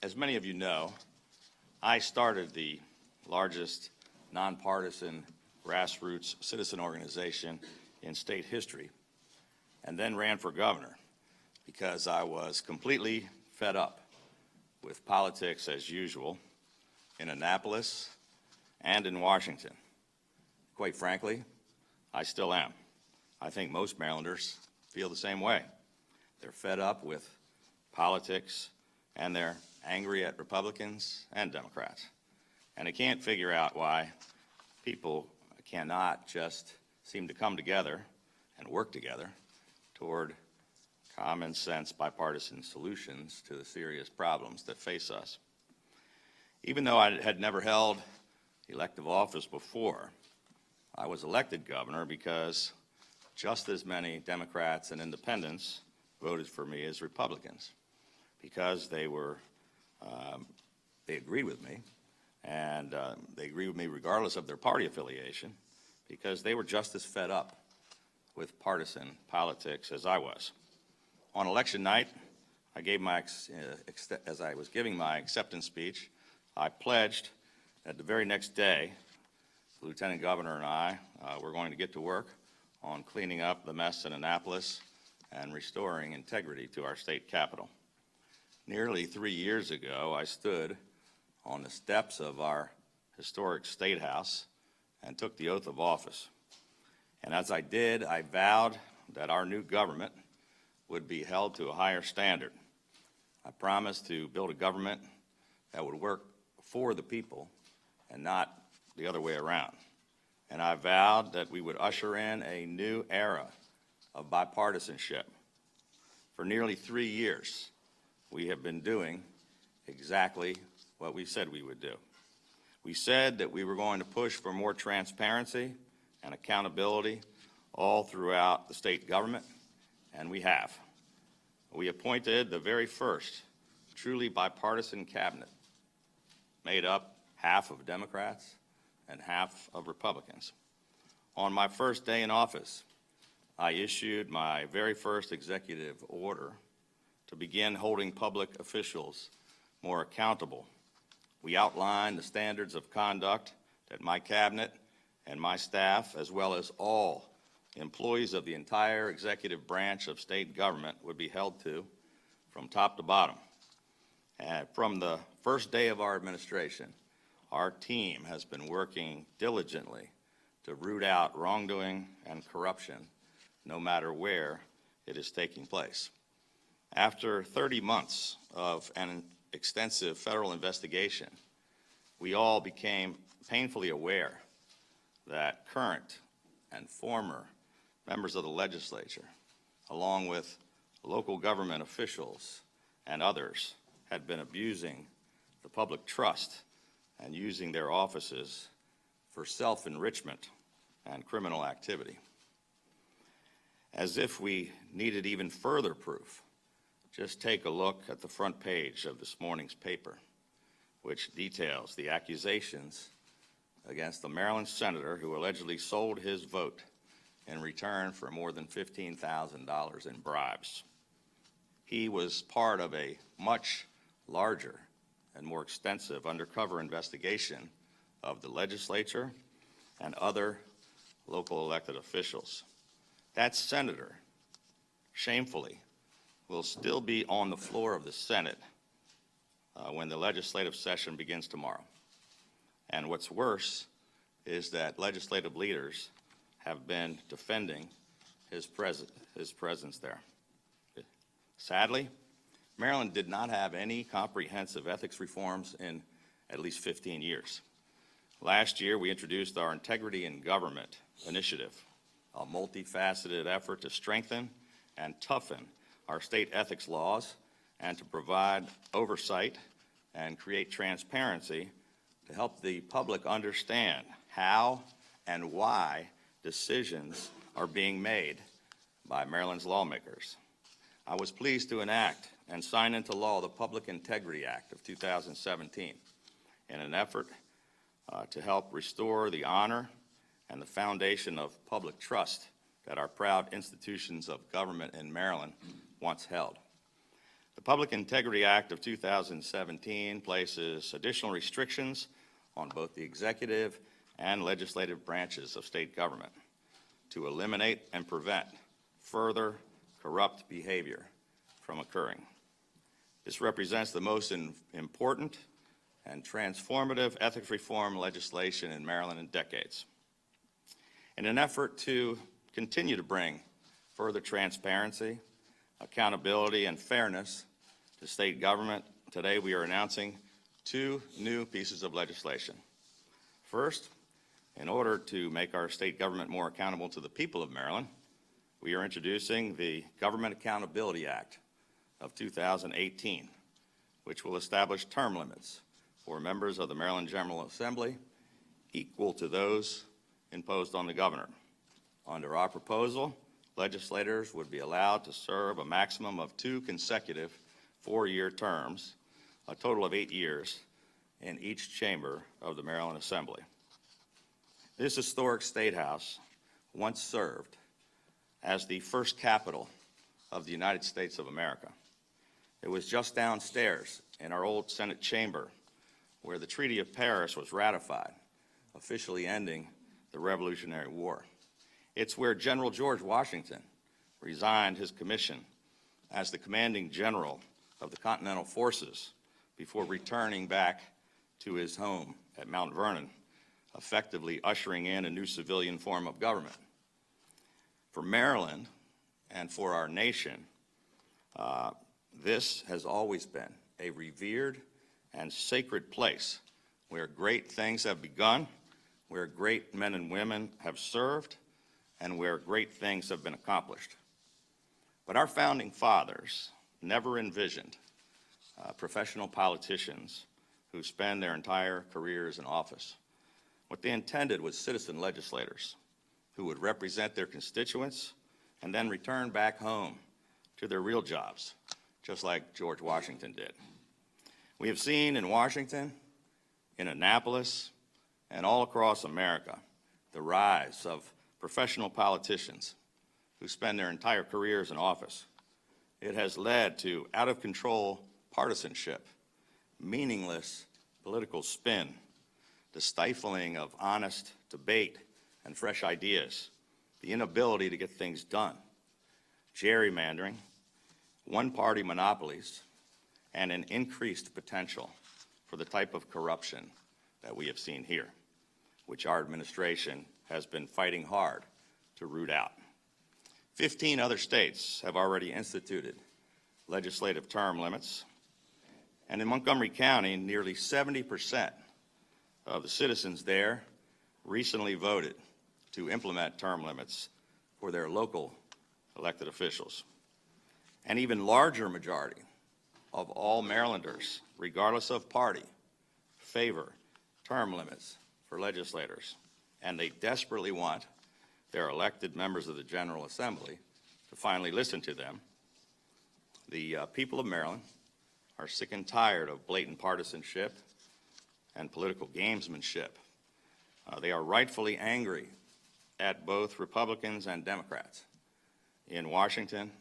As many of you know, I started the largest nonpartisan grassroots citizen organization in state history and then ran for governor because I was completely fed up with politics as usual in Annapolis and in Washington. Quite frankly, I still am. I think most Marylanders feel the same way. They're fed up with politics and they're angry at Republicans and Democrats. And they can't figure out why people cannot just seem to come together and work together toward common sense bipartisan solutions to the serious problems that face us. Even though I had never held elective office before, I was elected governor because just as many Democrats and independents voted for me as Republicans, because they agreed with me, and they agreed with me regardless of their party affiliation, because they were just as fed up with partisan politics as I was. On election night, I gave as I was giving my acceptance speech, I pledged that the very next day, the Lieutenant Governor and I were going to get to work on cleaning up the mess in Annapolis and restoring integrity to our state capitol. Nearly 3 years ago, I stood on the steps of our historic State House and took the oath of office. And as I did, I vowed that our new government would be held to a higher standard. I promised to build a government that would work for the people and not the other way around. And I vowed that we would usher in a new era of bipartisanship. For nearly 3 years, we have been doing exactly what we said we would do. We said that we were going to push for more transparency and accountability all throughout the state government, and we have. We appointed the very first truly bipartisan cabinet, made up half of Democrats and half of Republicans. On my first day in office, I issued my very first executive order to begin holding public officials more accountable. We outlined the standards of conduct that my cabinet and my staff, as well as all employees of the entire executive branch of state government, would be held to from top to bottom. And from the first day of our administration, our team has been working diligently to root out wrongdoing and corruption, no matter where it is taking place. After 30 months of an extensive federal investigation, we all became painfully aware that current and former members of the legislature, along with local government officials and others, had been abusing the public trust and using their offices for self-enrichment and criminal activity. As if we needed even further proof, just take a look at the front page of this morning's paper, which details the accusations against the Maryland senator who allegedly sold his vote in return for more than $15,000 in bribes. He was part of a much larger and more extensive undercover investigation of the legislature and other local elected officials. That senator, shamefully, will still be on the floor of the Senate when the legislative session begins tomorrow. And what's worse is that legislative leaders have been defending his presence there. Sadly, Maryland did not have any comprehensive ethics reforms in at least 15 years. Last year, we introduced our Integrity in Government initiative, a multifaceted effort to strengthen and toughen our state ethics laws and to provide oversight and create transparency to help the public understand how and why decisions are being made by Maryland's lawmakers. I was pleased to enact and sign into law the Public Integrity Act of 2017 in an effort to help restore the honor and the foundation of public trust that our proud institutions of government in Maryland once held. The Public Integrity Act of 2017 places additional restrictions on both the executive and legislative branches of state government to eliminate and prevent further corrupt behavior from occurring. This represents the most important and transformative ethics reform legislation in Maryland in decades. In an effort to continue to bring further transparency, accountability, and fairness to state government, today we are announcing two new pieces of legislation. First, in order to make our state government more accountable to the people of Maryland, we are introducing the Government Accountability Act of 2018, which will establish term limits for members of the Maryland General Assembly equal to those imposed on the governor. Under our proposal, legislators would be allowed to serve a maximum of 2 consecutive 4-year terms, a total of 8 years, in each chamber of the Maryland Assembly. This historic State House once served as the first capital of the United States of America. It was just downstairs in our old Senate chamber where the Treaty of Paris was ratified, officially ending the Revolutionary War. It's where General George Washington resigned his commission as the commanding general of the Continental Forces before returning back to his home at Mount Vernon, effectively ushering in a new civilian form of government. For Maryland and for our nation, this has always been a revered and sacred place where great things have begun, where great men and women have served, and where great things have been accomplished. But our founding fathers never envisioned professional politicians who spend their entire careers in office. What they intended was citizen legislators who would represent their constituents and then return back home to their real jobs, just like George Washington did. We have seen in Washington, in Annapolis, and all across America the rise of professional politicians who spend their entire careers in office. It has led to out-of-control partisanship, meaningless political spin, the stifling of honest debate and fresh ideas, the inability to get things done, gerrymandering, one-party monopolies, and an increased potential for the type of corruption that we have seen here, which our administration has been fighting hard to root out. 15 other states have already instituted legislative term limits, and in Montgomery County, nearly 70% of the citizens there recently voted to implement term limits for their local elected officials. An even larger majority of all Marylanders, regardless of party, favor term limits for legislators, and they desperately want their elected members of the General Assembly to finally listen to them. The people of Maryland are sick and tired of blatant partisanship and political gamesmanship. They are rightfully angry at both Republicans and Democrats in Washington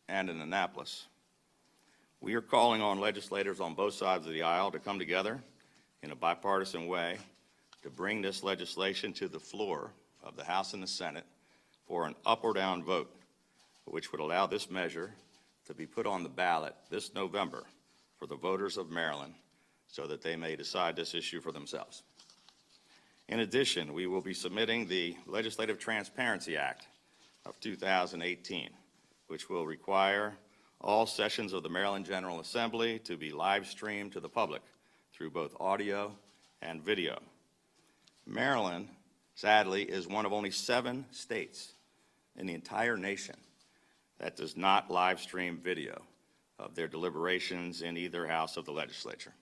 and in Annapolis. We are calling on legislators on both sides of the aisle to come together in a bipartisan way to bring this legislation to the floor of the House and the Senate for an up or down vote, which would allow this measure to be put on the ballot this November for the voters of Maryland so that they may decide this issue for themselves. In addition, we will be submitting the Legislative Transparency Act of 2018, which will require all sessions of the Maryland General Assembly to be live streamed to the public through both audio and video. Maryland, sadly, is one of only 7 states in the entire nation that does not live stream video of their deliberations in either house of the legislature.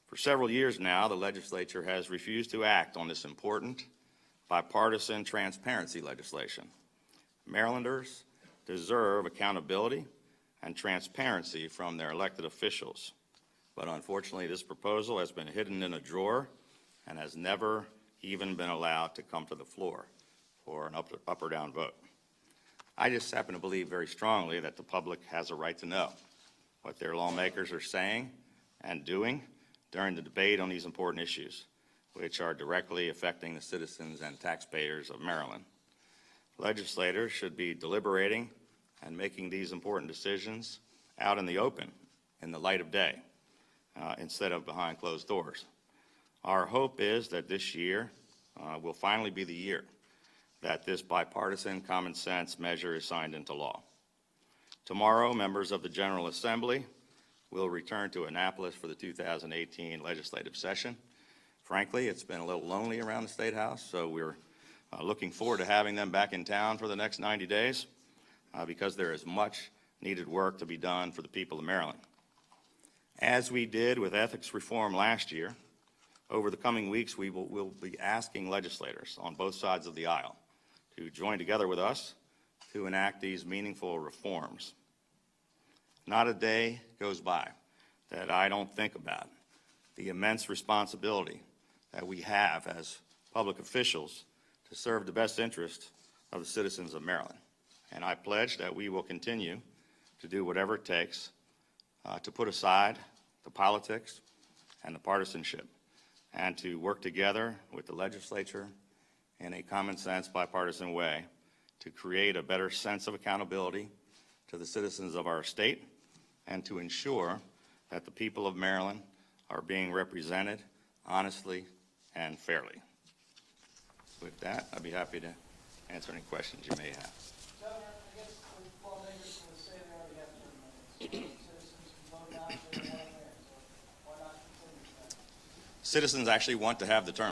For several years now, the legislature has refused to act on this important bipartisan transparency legislation. Marylanders deserve accountability and transparency from their elected officials, but unfortunately this proposal has been hidden in a drawer and has never even been allowed to come to the floor for an up or down vote. I just happen to believe very strongly that the public has a right to know what their lawmakers are saying and doing during the debate on these important issues, which are directly affecting the citizens and taxpayers of Maryland. Legislators should be deliberating and making these important decisions out in the open, in the light of day, instead of behind closed doors. Our hope is that this year will finally be the year that this bipartisan common sense measure is signed into law. Tomorrow, members of the General Assembly will return to Annapolis for the 2018 legislative session. Frankly, it's been a little lonely around the State House, so we're looking forward to having them back in town for the next 90 days because there is much needed work to be done for the people of Maryland. As we did with ethics reform last year, over the coming weeks we'll be asking legislators on both sides of the aisle to join together with us to enact these meaningful reforms. Not a day goes by that I don't think about the immense responsibility that we have as public officials to serve the best interest of the citizens of Maryland. And I pledge that we will continue to do whatever it takes to put aside the politics and the partisanship and to work together with the legislature in a common sense bipartisan way to create a better sense of accountability to the citizens of our state and to ensure that the people of Maryland are being represented honestly and fairly. With that, I'd be happy to answer any questions you may have. Governor, I guess the lawmakers from the state already have 2 minutes. Citizens can vote out if they want there, so why not continue that? Citizens actually want to have the term